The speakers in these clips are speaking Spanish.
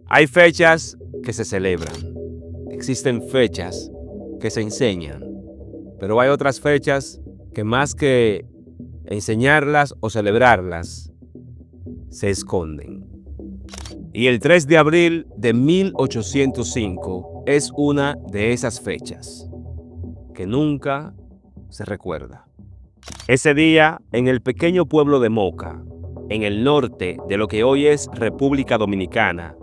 Hay fechas que se celebran, existen fechas que se enseñan, pero hay otras fechas que más que enseñarlas o celebrarlas, se esconden. Y el 3 de abril de 1805 es una de esas fechas que nunca se recuerda. Ese día, en el pequeño pueblo de Moca, en el norte de lo que hoy es República Dominicana,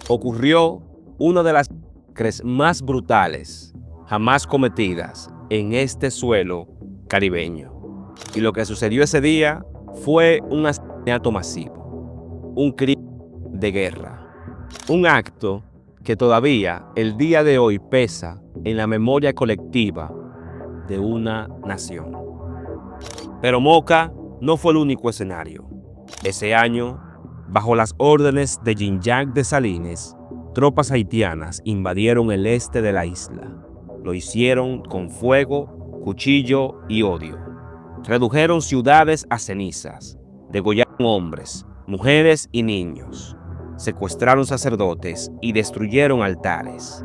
ocurrió una de las masacres más brutales jamás cometidas en este suelo caribeño. Y lo que sucedió ese día fue un asesinato masivo, un crimen de guerra, un acto que todavía el día de hoy pesa en la memoria colectiva de una nación. Pero Moca no fue el único escenario. Ese año, bajo las órdenes de Jean-Jacques Dessalines, tropas haitianas invadieron el este de la isla. Lo hicieron con fuego, cuchillo y odio. Redujeron ciudades a cenizas, degollaron hombres, mujeres y niños, secuestraron sacerdotes y destruyeron altares,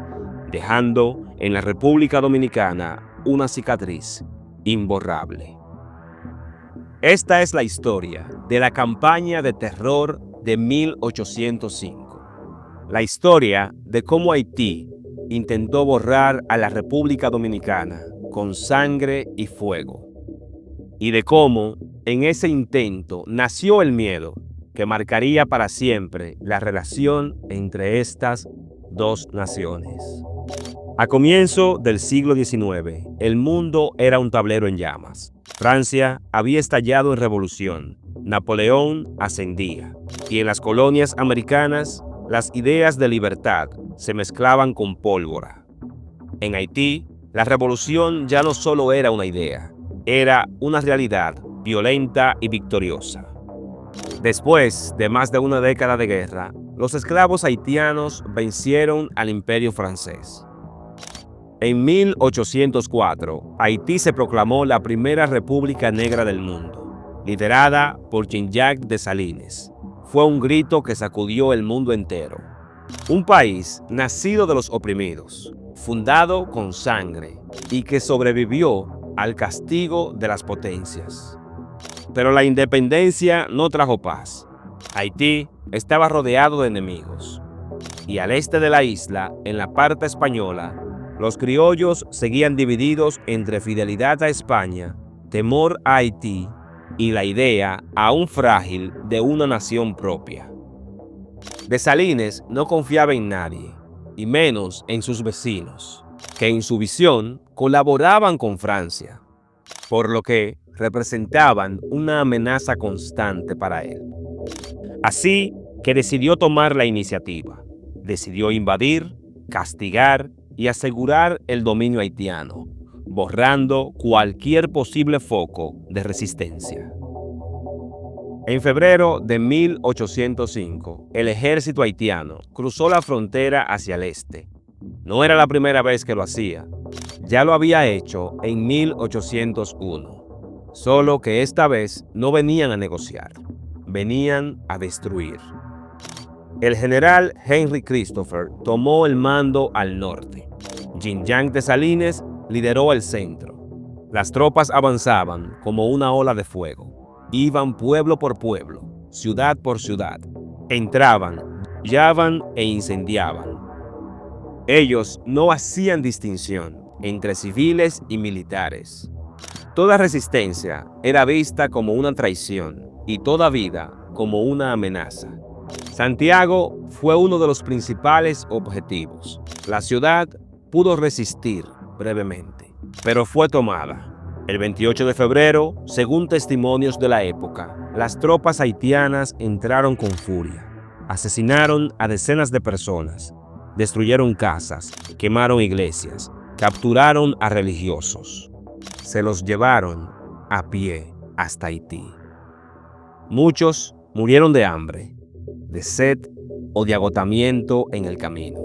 dejando en la República Dominicana una cicatriz imborrable. Esta es la historia de la campaña de terror de 1805. La historia de cómo Haití intentó borrar a la República Dominicana con sangre y fuego. Y de cómo, en ese intento, nació el miedo que marcaría para siempre la relación entre estas dos naciones. A comienzo del siglo XIX, el mundo era un tablero en llamas. Francia había estallado en revolución, Napoleón ascendía, y en las colonias americanas, las ideas de libertad se mezclaban con pólvora. En Haití, la revolución ya no solo era una idea, era una realidad violenta y victoriosa. Después de más de una década de guerra, los esclavos haitianos vencieron al Imperio francés. En 1804, Haití se proclamó la primera república negra del mundo, liderada por Jean-Jacques Dessalines. Fue un grito que sacudió el mundo entero. Un país nacido de los oprimidos, fundado con sangre y que sobrevivió al castigo de las potencias. Pero la independencia no trajo paz. Haití estaba rodeado de enemigos. Y al este de la isla, en la parte española, los criollos seguían divididos entre fidelidad a España, temor a Haití y la idea, aún frágil, de una nación propia. Dessalines no confiaba en nadie, y menos en sus vecinos, que en su visión colaboraban con Francia, por lo que representaban una amenaza constante para él. Así que decidió tomar la iniciativa, decidió invadir, castigar y asegurar el dominio haitiano, borrando cualquier posible foco de resistencia. En febrero de 1805, el ejército haitiano cruzó la frontera hacia el este. No era la primera vez que lo hacía, ya lo había hecho en 1801, solo que esta vez no venían a negociar, venían a destruir. El general Henry Christopher tomó el mando al norte. Jean-Jacques Dessalines lideró el centro. Las tropas avanzaban como una ola de fuego. Iban pueblo por pueblo, ciudad por ciudad. Entraban, pillaban e incendiaban. Ellos no hacían distinción entre civiles y militares. Toda resistencia era vista como una traición y toda vida como una amenaza. Santiago fue uno de los principales objetivos. La ciudad pudo resistir brevemente, pero fue tomada. El 28 de febrero, según testimonios de la época, las tropas haitianas entraron con furia. Asesinaron a decenas de personas, destruyeron casas, quemaron iglesias, capturaron a religiosos. Se los llevaron a pie hasta Haití. Muchos murieron de hambre, de sed o de agotamiento en el camino.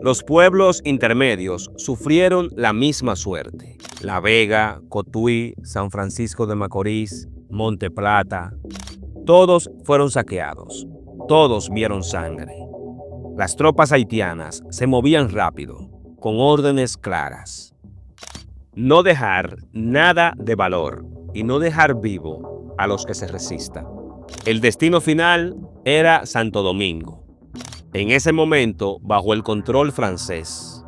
Los pueblos intermedios sufrieron la misma suerte. La Vega, Cotuí, San Francisco de Macorís, Monte Plata, todos fueron saqueados, todos vieron sangre. Las tropas haitianas se movían rápido, con órdenes claras. No dejar nada de valor y no dejar vivo a los que se resistan. El destino final era Santo Domingo, en ese momento bajo el control francés.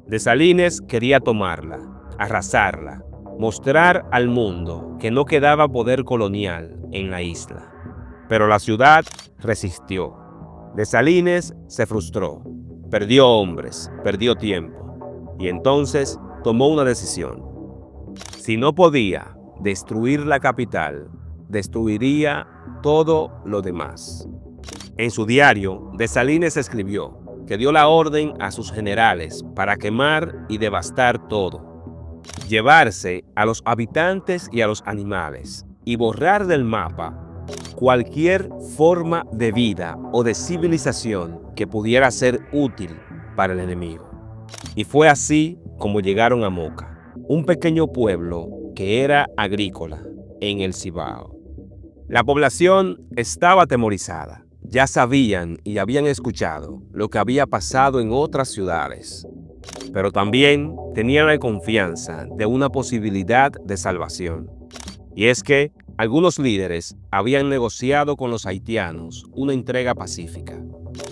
Dessalines quería tomarla, arrasarla, mostrar al mundo que no quedaba poder colonial en la isla. Pero la ciudad resistió. Dessalines se frustró, perdió hombres, perdió tiempo, y entonces tomó una decisión. Si no podía destruir la capital, destruiría todo lo demás. En su diario, Dessalines escribió que dio la orden a sus generales para quemar y devastar todo, llevarse a los habitantes y a los animales y borrar del mapa cualquier forma de vida o de civilización que pudiera ser útil para el enemigo. Y fue así como llegaron a Moca, un pequeño pueblo que era agrícola en el Cibao. La población estaba atemorizada. Ya sabían y habían escuchado lo que había pasado en otras ciudades, pero también tenían la confianza de una posibilidad de salvación. Y es que algunos líderes habían negociado con los haitianos una entrega pacífica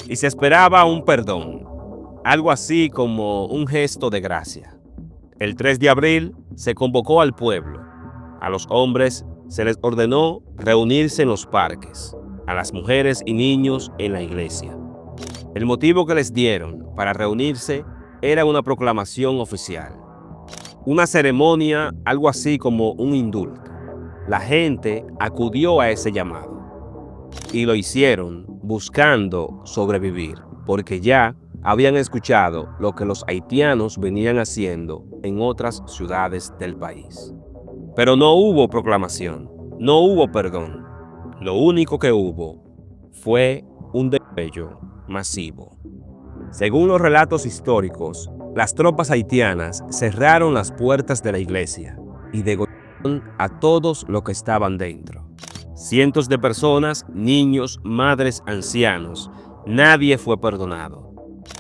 y se esperaba un perdón, algo así como un gesto de gracia. El 3 de abril se convocó al pueblo. A los hombres se les ordenó reunirse en los parques, a las mujeres y niños en la iglesia. El motivo que les dieron para reunirse era una proclamación oficial, una ceremonia, algo así como un indulto. La gente acudió a ese llamado y lo hicieron buscando sobrevivir, porque ya habían escuchado lo que los haitianos venían haciendo en otras ciudades del país. Pero no hubo proclamación, no hubo perdón. Lo único que hubo fue un degüello masivo. Según los relatos históricos, las tropas haitianas cerraron las puertas de la iglesia y degollaron a todos los que estaban dentro. Cientos de personas, niños, madres, ancianos, nadie fue perdonado.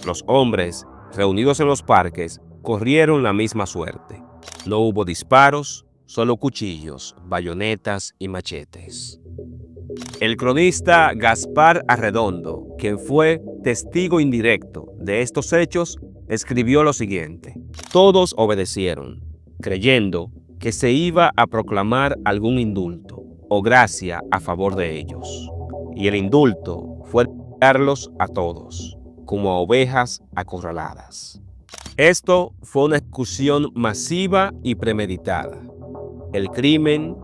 Los hombres, reunidos en los parques, corrieron la misma suerte. No hubo disparos, solo cuchillos, bayonetas y machetes. El cronista Gaspar Arredondo, quien fue testigo indirecto de estos hechos, escribió lo siguiente: todos obedecieron, creyendo que se iba a proclamar algún indulto o gracia a favor de ellos. Y el indulto fue darlos a todos, como a ovejas acorraladas. Esto fue una ejecución masiva y premeditada. El crimen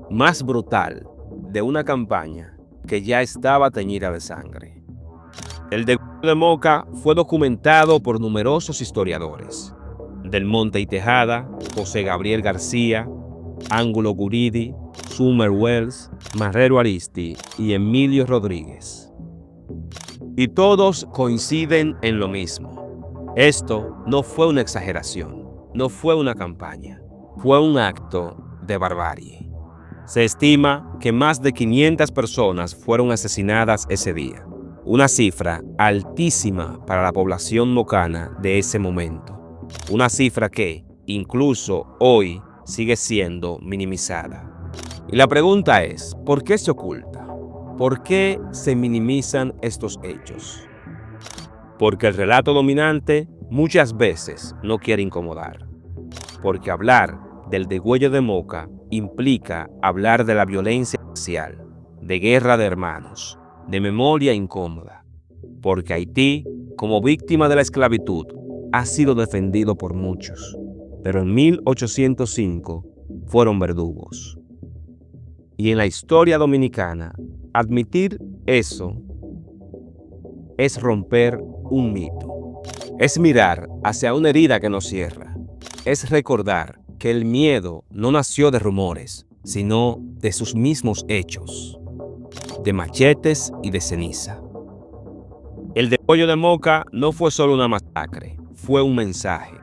más brutal de una campaña que ya estaba teñida de sangre. El degüello de Moca fue documentado por numerosos historiadores: Del Monte y Tejada, José Gabriel García, Ángulo Guridi, Summer Wells, Marrero Aristi y Emilio Rodríguez. Y todos coinciden en lo mismo. Esto no fue una exageración, no fue una campaña, fue un acto de barbarie. Se estima que más de 500 personas fueron asesinadas ese día, una cifra altísima para la población mocana de ese momento, una cifra que, incluso hoy, sigue siendo minimizada. Y la pregunta es, ¿por qué se oculta? ¿Por qué se minimizan estos hechos? Porque el relato dominante muchas veces no quiere incomodar. Porque hablar del degüello de Moca implica hablar de la violencia racial, de guerra de hermanos, de memoria incómoda. Porque Haití, como víctima de la esclavitud, ha sido defendido por muchos, pero en 1805 fueron verdugos. Y en la historia dominicana, admitir eso es romper un mito. Es mirar hacia una herida que nos cierra. Es recordar que el miedo no nació de rumores, sino de sus mismos hechos, de machetes y de ceniza. El degüello de Moca no fue solo una masacre, fue un mensaje.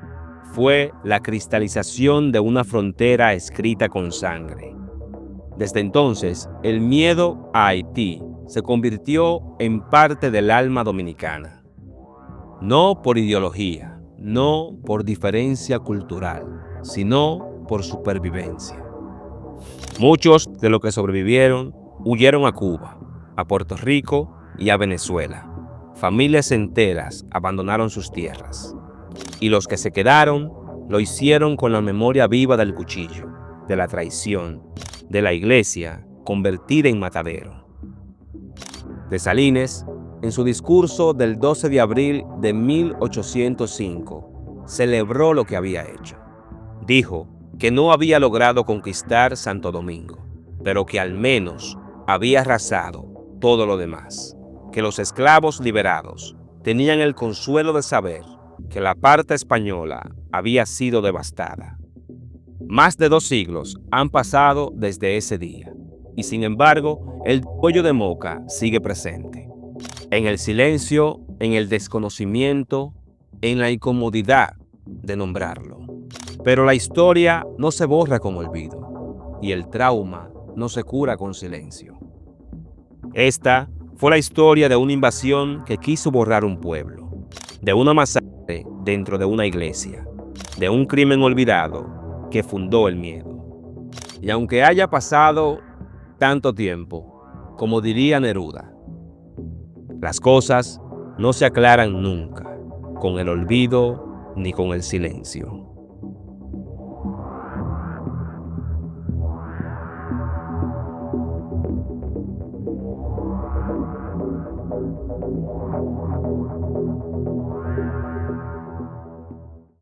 Fue la cristalización de una frontera escrita con sangre. Desde entonces, el miedo a Haití se convirtió en parte del alma dominicana. No por ideología, no por diferencia cultural, sino por supervivencia. Muchos de los que sobrevivieron huyeron a Cuba, a Puerto Rico y a Venezuela. Familias enteras abandonaron sus tierras. Y los que se quedaron lo hicieron con la memoria viva del cuchillo, de la traición, de la iglesia convertida en matadero. Dessalines, en su discurso del 12 de abril de 1805, celebró lo que había hecho. Dijo que no había logrado conquistar Santo Domingo, pero que al menos había arrasado todo lo demás, que los esclavos liberados tenían el consuelo de saber que la parte española había sido devastada. Más de 2 siglos han pasado desde ese día, y sin embargo, el cuello de Moca sigue presente. En el silencio, en el desconocimiento, en la incomodidad de nombrarlo. Pero la historia no se borra con olvido, y el trauma no se cura con silencio. Esta fue la historia de una invasión que quiso borrar un pueblo, de una masacre dentro de una iglesia, de un crimen olvidado que fundó el miedo. Y aunque haya pasado tanto tiempo, como diría Neruda, las cosas no se aclaran nunca, con el olvido ni con el silencio.